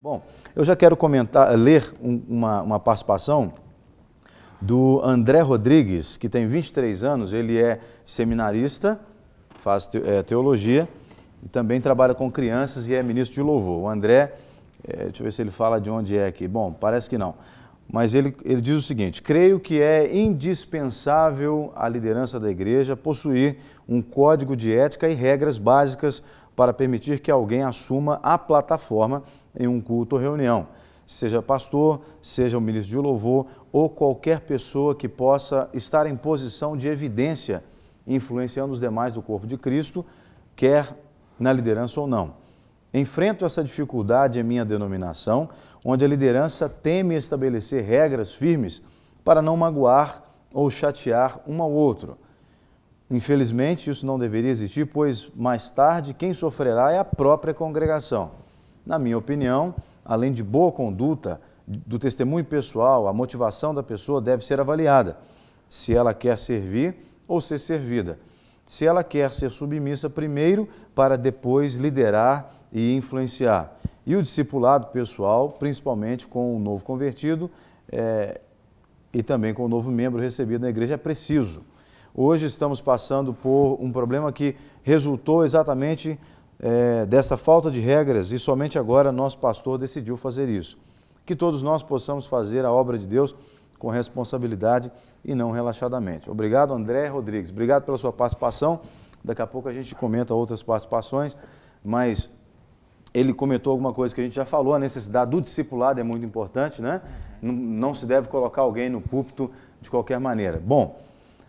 Bom, eu já quero ler uma participação do André Rodrigues, que tem 23 anos, ele é seminarista, faz teologia e também trabalha com crianças e é ministro de louvor. O André, deixa eu ver se ele fala de onde é aqui. Bom, parece que não. Mas ele diz o seguinte: creio que é indispensável à liderança da igreja possuir um código de ética e regras básicas para permitir que alguém assuma a plataforma em um culto ou reunião, seja pastor, seja um ministro de louvor ou qualquer pessoa que possa estar em posição de evidência, influenciando os demais do corpo de Cristo, quer na liderança ou não. Enfrento essa dificuldade em minha denominação, onde a liderança teme estabelecer regras firmes para não magoar ou chatear um ao outro. Infelizmente, isso não deveria existir, pois mais tarde quem sofrerá é a própria congregação. Na minha opinião, além de boa conduta, do testemunho pessoal, a motivação da pessoa deve ser avaliada, se ela quer servir ou ser servida. Se ela quer ser submissa primeiro, para depois liderar e influenciar. E o discipulado pessoal, principalmente com o novo convertido e também com o novo membro recebido na igreja, é preciso. Hoje estamos passando por um problema que resultou exatamente dessa falta de regras e somente agora nosso pastor decidiu fazer isso. Que todos nós possamos fazer a obra de Deus com responsabilidade e não relaxadamente. Obrigado, André Rodrigues. Obrigado pela sua participação. Daqui a pouco a gente comenta outras participações, mas ele comentou alguma coisa que a gente já falou, a necessidade do discipulado é muito importante, né? Não se deve colocar alguém no púlpito de qualquer maneira. Bom,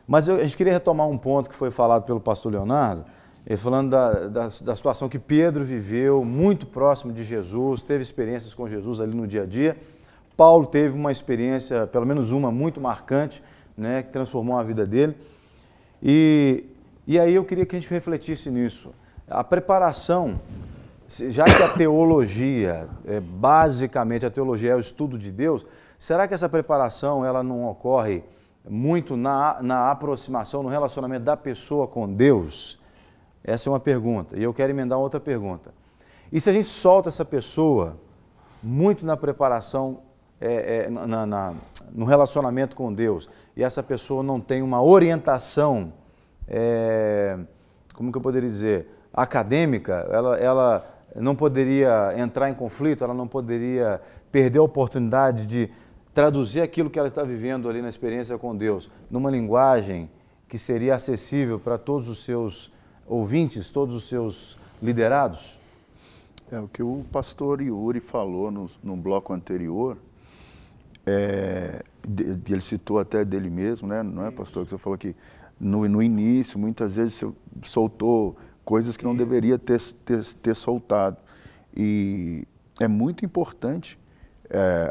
mas a gente queria retomar um ponto que foi falado pelo pastor Leonardo, ele falando da situação que Pedro viveu muito próximo de Jesus, teve experiências com Jesus ali no dia a dia. Paulo teve uma experiência, pelo menos uma, muito marcante, né, que transformou a vida dele. E aí eu queria que a gente refletisse nisso. A preparação, já que a teologia, basicamente a teologia é o estudo de Deus, será que essa preparação ela não ocorre muito na aproximação, no relacionamento da pessoa com Deus? Essa é uma pergunta. E eu quero emendar outra pergunta. E se a gente solta essa pessoa muito na preparação, no relacionamento com Deus, e essa pessoa não tem uma orientação, como que eu poderia dizer, acadêmica, ela não poderia entrar em conflito, ela não poderia perder a oportunidade de traduzir aquilo que ela está vivendo ali na experiência com Deus, numa linguagem que seria acessível para todos os seus ouvintes, todos os seus liderados? O que o pastor Yuri falou no bloco anterior, ele citou até dele mesmo, né? Não é, pastor, que você falou que no início, muitas vezes, você soltou coisas que não deveria ter soltado. E é muito importante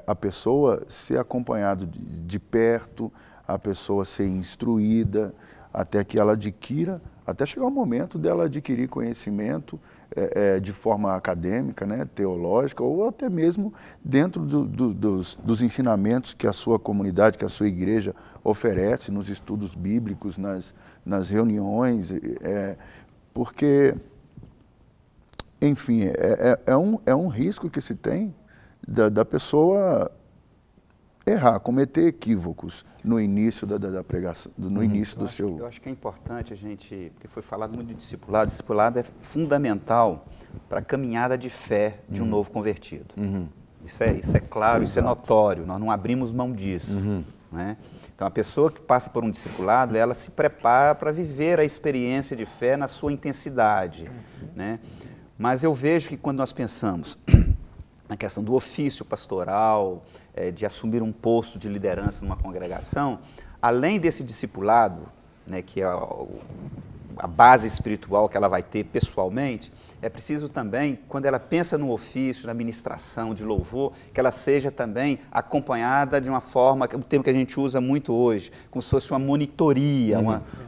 a pessoa ser acompanhada de perto, a pessoa ser instruída, até que ela adquira, até chegar o momento dela adquirir conhecimento de forma acadêmica, né, teológica, ou até mesmo dentro dos ensinamentos que a sua comunidade, que a sua igreja oferece nos estudos bíblicos, nas reuniões, porque, enfim, é um risco que se tem da pessoa errar, cometer equívocos no início da pregação, no início do seu... Eu acho que é importante a gente, porque foi falado muito de discipulado, discipulado é fundamental para a caminhada de fé de um novo convertido. Isso é claro, isso é notório, nós não abrimos mão disso. Né? Então, a pessoa que passa por um discipulado, ela se prepara para viver a experiência de fé na sua intensidade. Né? Mas eu vejo que quando nós pensamos na questão do ofício pastoral, de assumir um posto de liderança numa congregação, além desse discipulado, né, que é a base espiritual que ela vai ter pessoalmente, é preciso também, quando ela pensa no ofício, na ministração, de louvor, que ela seja também acompanhada de uma forma, o termo que a gente usa muito hoje, como se fosse uma monitoria,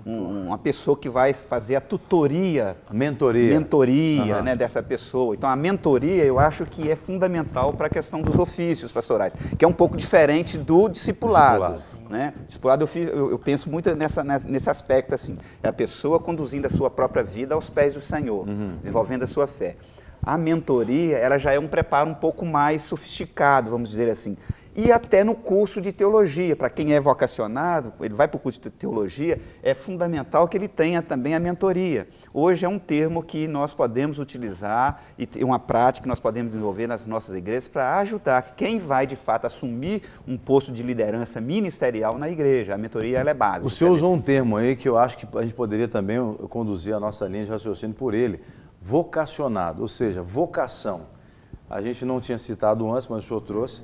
uma pessoa que vai fazer a tutoria, mentoria né, dessa pessoa. Então, a mentoria, eu acho que é fundamental para a questão dos ofícios pastorais, que é um pouco diferente do discipulado. Né? Discipulado, eu penso muito nesse aspecto, assim, é a pessoa conduzindo a sua própria vida aos pés do Senhor, desenvolvendo a sua fé. a mentoria ela já é um preparo um pouco mais sofisticado, vamos dizer assim. E até no curso de teologia, para quem é vocacionado, ele vai para o curso de teologia, é fundamental que ele tenha também a mentoria. Hoje é um termo que nós podemos utilizar e uma prática que nós podemos desenvolver nas nossas igrejas para ajudar quem vai, de fato, assumir um posto de liderança ministerial na igreja. A mentoria ela é básica. O senhor usou um termo aí que eu acho que a gente poderia também conduzir a nossa linha de raciocínio por ele, vocacionado, ou seja, vocação. A gente não tinha citado antes, mas o senhor trouxe.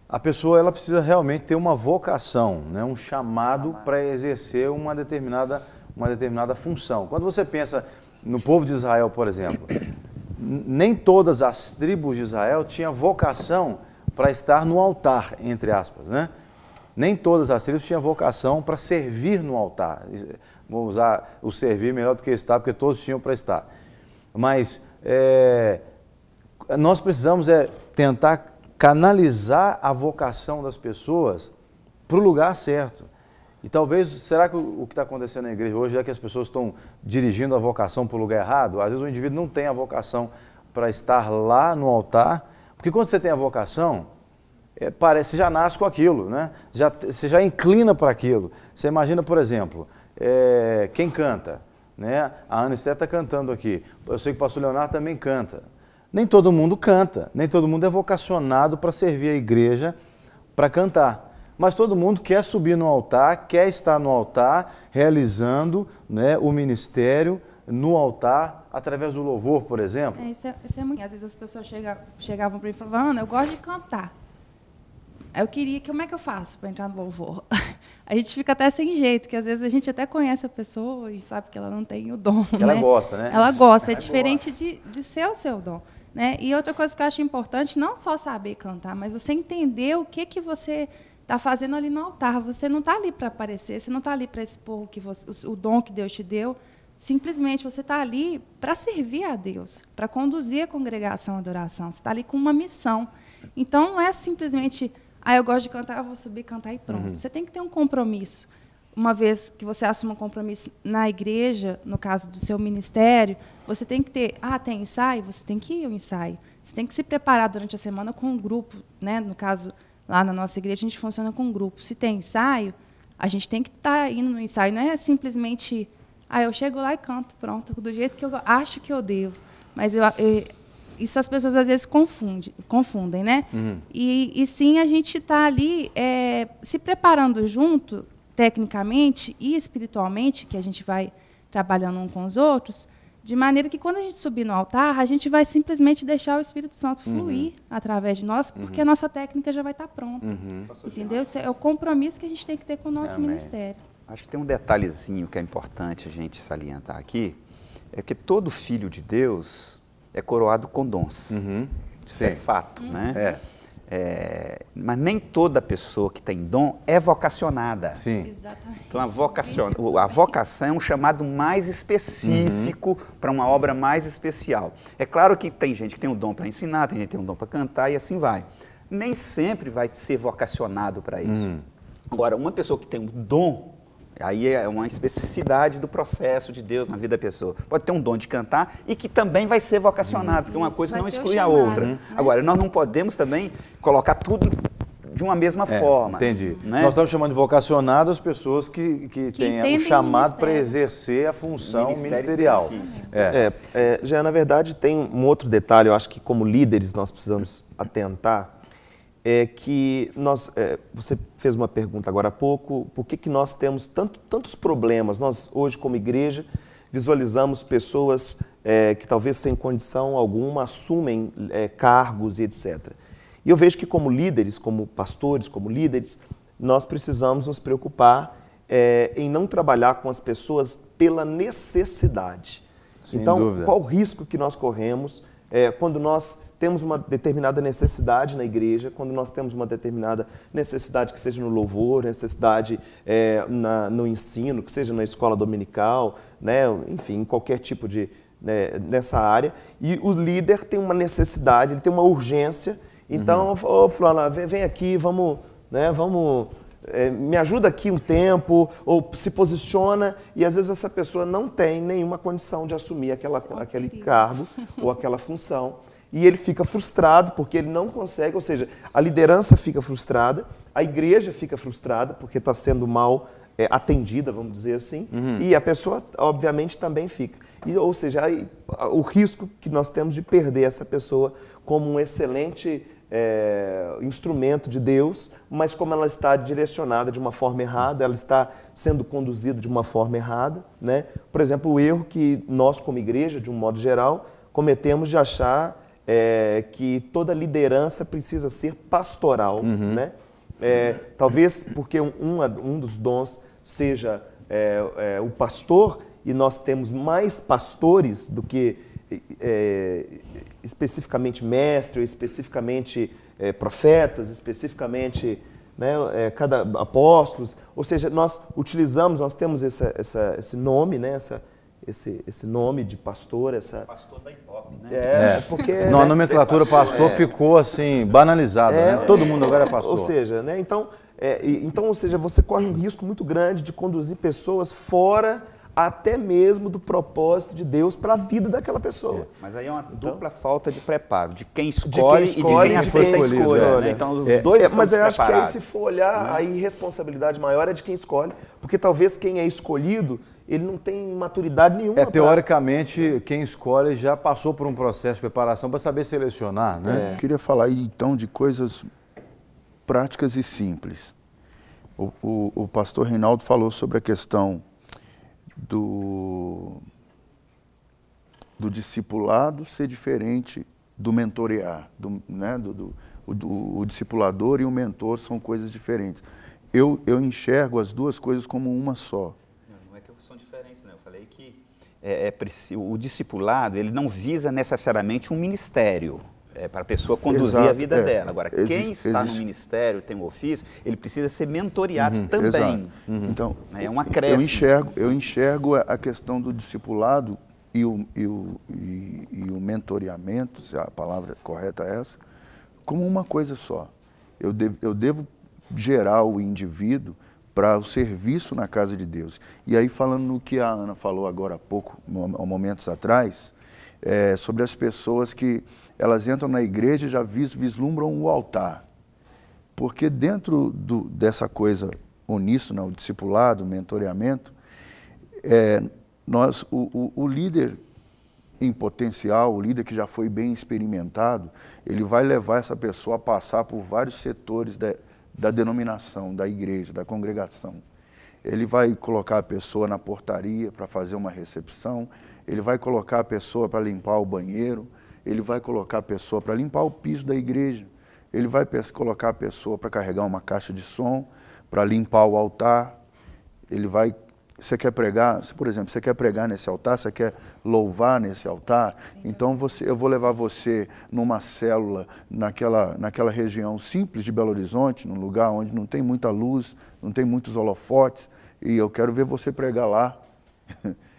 A pessoa ela precisa realmente ter uma vocação, né? Um chamado para exercer uma determinada função. Quando você pensa no povo de Israel, por exemplo, nem todas as tribos de Israel tinham vocação para estar no altar, entre aspas, né? Nem todas as tribos tinham vocação para servir no altar. Vou usar o servir melhor do que estar, porque todos tinham para estar. Mas nós precisamos tentar canalizar a vocação das pessoas para o lugar certo. E talvez, será que o que está acontecendo na igreja hoje é que as pessoas estão dirigindo a vocação para o lugar errado? Às vezes o indivíduo não tem a vocação para estar lá no altar, porque quando você tem a vocação, parece que já nasce com aquilo, né? Você já inclina para aquilo. Você imagina, por exemplo, quem canta, né? A Ana Esther está cantando aqui, eu sei que o pastor Leonardo também canta. Nem todo mundo canta, nem todo mundo é vocacionado para servir a igreja, para cantar. Mas todo mundo quer subir no altar, quer estar no altar, realizando, né, o ministério no altar, através do louvor, por exemplo. Isso é muito... Às vezes as pessoas chegavam para mim e falavam, Ana, eu gosto de cantar. Eu queria, como é que eu faço para entrar no louvor? A gente fica até sem jeito, porque às vezes a gente até conhece a pessoa e sabe que ela não tem o dom. Que ela gosta, né? Ela gosta, é diferente de ser o seu dom. Né? E outra coisa que eu acho importante, não só saber cantar, mas você entender o que você está fazendo ali no altar. Você não está ali para aparecer, você não está ali para expor o dom que Deus te deu. Simplesmente você está ali para servir a Deus, para conduzir a congregação à adoração. Você está ali com uma missão. Então, não é simplesmente, eu gosto de cantar, eu vou subir, cantar e pronto. Uhum. Você tem que ter um compromisso. Uma vez que você assume um compromisso na igreja, no caso do seu ministério, você tem que ter, tem ensaio, você tem que ir ao ensaio. Você tem que se preparar durante a semana com um grupo, né? No caso, lá na nossa igreja, a gente funciona com um grupo. Se tem ensaio, a gente tem que estar indo no ensaio. Não é simplesmente, eu chego lá e canto, pronto, do jeito que eu acho que eu devo. Mas isso as pessoas às vezes confundem, né? Uhum. E sim, a gente está ali se preparando junto, tecnicamente e espiritualmente, que a gente vai trabalhando uns com os outros, de maneira que quando a gente subir no altar, a gente vai simplesmente deixar o Espírito Santo fluir através de nós, porque a nossa técnica já vai estar pronta. Entendeu? Esse é o compromisso que a gente tem que ter com o nosso ministério. Acho que tem um detalhezinho que é importante a gente salientar aqui, é que todo filho de Deus é coroado com dons. Isso é fato, né? Mas nem toda pessoa que tem dom é vocacionada. Sim. Exatamente. Então, a vocação é um chamado mais específico para uma obra mais especial. É claro que tem gente que tem um dom para ensinar, tem gente que tem um dom para cantar e assim vai. Nem sempre vai ser vocacionado para isso. Agora, uma pessoa que tem um dom, aí é uma especificidade do processo de Deus na vida da pessoa. Pode ter um dom de cantar e que também vai ser vocacionado, porque uma coisa não exclui a outra. Agora, nós não podemos também colocar tudo de uma mesma forma. Entendi. Né? Nós estamos chamando de vocacionado as pessoas que têm o chamado para exercer a função ministerial. Já na verdade tem um outro detalhe, eu acho que como líderes nós precisamos atentar, é que você fez uma pergunta agora há pouco, por que nós temos tantos problemas? Nós hoje como igreja visualizamos pessoas que talvez sem condição alguma assumem cargos e etc. E eu vejo que como líderes, como pastores, como líderes, nós precisamos nos preocupar em não trabalhar com as pessoas pela necessidade. Sem então, dúvida. Qual o risco que nós corremos quando nós temos uma determinada necessidade na igreja, quando nós temos uma determinada necessidade que seja no louvor, necessidade no ensino, que seja na escola dominical, né? Enfim, em qualquer tipo de... nessa área, e o líder tem uma necessidade, ele tem uma urgência, então, fulano, vem aqui, vamos me ajuda aqui um tempo, ou se posiciona, e às vezes essa pessoa não tem nenhuma condição de assumir aquele cargo ou aquela função. E ele fica frustrado porque ele não consegue, ou seja, a liderança fica frustrada, a igreja fica frustrada porque está sendo mal atendida, vamos dizer assim, e a pessoa, obviamente, também fica. Ou seja, o risco que nós temos de perder essa pessoa como um excelente instrumento de Deus, mas como ela está direcionada de uma forma errada, ela está sendo conduzida de uma forma errada, né? Por exemplo, o erro que nós, como igreja, de um modo geral, cometemos de achar que toda liderança precisa ser pastoral, né? Talvez porque um dos dons seja o pastor, e nós temos mais pastores do que especificamente mestre, ou especificamente profetas, especificamente, né, cada apóstolos. Ou seja, nós temos esse nome, né, esse nome de pastor, pastor da hip-hop, né? Porque a nomenclatura pastor ficou assim banalizada, né? Todo mundo agora é pastor. Ou seja, né, então, ou seja, você corre um risco muito grande de conduzir pessoas fora até mesmo do propósito de Deus para a vida daquela pessoa. Mas aí é uma dupla falta de preparo, de quem escolhe e de quem aceita a escolha. Né? Então, os dois estão mas eu acho que aí, despreparados. se for olhar, a irresponsabilidade maior é de quem escolhe, porque talvez quem é escolhido, ele não tem maturidade nenhuma. Teoricamente, quem escolhe já passou por um processo de preparação para saber selecionar, né? Eu queria falar aí, então, de coisas práticas e simples. O pastor Reinaldo falou sobre a questão do discipulado ser diferente do mentorear, né? O discipulador e o mentor são coisas diferentes. Eu enxergo as duas coisas como uma só. Não é que são diferentes, não. Eu falei que o discipulado ele não visa necessariamente um ministério. Para a pessoa conduzir a vida dela. Agora, quem está no ministério, tem um ofício, ele precisa ser mentoreado também. Então, é um acréscimo. Eu enxergo a questão do discipulado e o mentoreamento, se a palavra correta é essa, como uma coisa só. Eu devo gerar o indivíduo para o serviço na casa de Deus. E aí, falando no que a Ana falou agora há pouco, momentos atrás, sobre as pessoas que elas entram na igreja e já vislumbram o altar. Porque dentro dessa coisa uníssona, o discipulado, o mentoreamento, o líder em potencial, o líder que já foi bem experimentado, ele vai levar essa pessoa a passar por vários setores da denominação, da igreja, da congregação. Ele vai colocar a pessoa na portaria para fazer uma recepção, ele vai colocar a pessoa para limpar o banheiro, ele vai colocar a pessoa para limpar o piso da igreja, ele vai colocar a pessoa para carregar uma caixa de som, para limpar o altar, ele vai... Você quer pregar, por exemplo, você quer pregar nesse altar, você quer louvar nesse altar, então eu vou levar você numa célula, naquela região simples de Belo Horizonte, num lugar onde não tem muita luz, não tem muitos holofotes, e eu quero ver você pregar lá.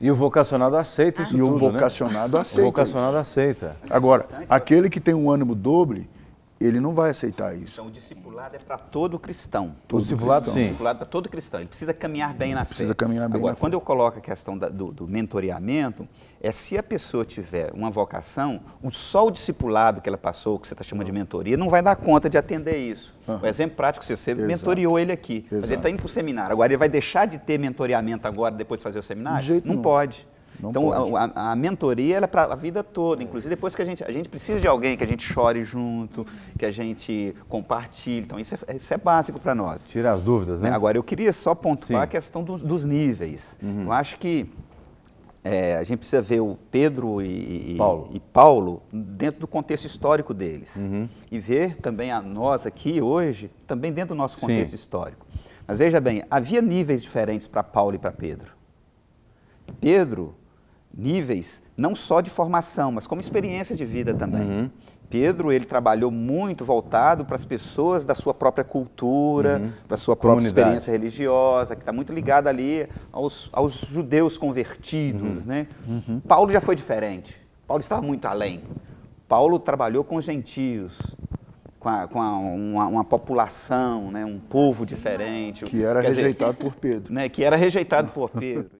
E o vocacionado aceita isso tudo, o vocacionado aceita. O vocacionado aceita. Agora, aquele que tem um ânimo doble, ele não vai aceitar isso. Então, o discipulado é para todo cristão. O discipulado, sim. O discipulado é para todo cristão. Ele precisa caminhar bem na fé. Precisa caminhar bem. Agora, quando eu coloco a questão do mentoreamento, se a pessoa tiver uma vocação, só o discipulado que ela passou, que você está chamando de mentoria, não vai dar conta de atender isso. O exemplo prático, se você mentoriou ele aqui, mas ele está indo para o seminário. Agora, ele vai deixar de ter mentoreamento agora, depois de fazer o seminário? De jeito não nenhum. Pode. Não então, pode. a mentoria ela é para a vida toda, inclusive depois que a gente precisa de alguém que a gente chore junto, que a gente compartilhe. Então, isso é básico para nós. Tira as dúvidas, né? Agora, eu queria só pontuar a questão dos níveis. Eu acho que a gente precisa ver o Pedro e Paulo dentro do contexto histórico deles. E ver também a nós aqui hoje, também dentro do nosso contexto histórico. Mas veja bem, havia níveis diferentes para Paulo e para Pedro. Pedro, níveis não só de formação, mas como experiência de vida também. Pedro, ele trabalhou muito voltado para as pessoas da sua própria cultura, para a sua própria experiência religiosa, que está muito ligada ali aos judeus convertidos, né? Paulo já foi diferente. Paulo estava muito além. Paulo trabalhou com os gentios, uma população, né, um povo diferente. Que era Quer dizer, rejeitado por Pedro. né, que era rejeitado por Pedro.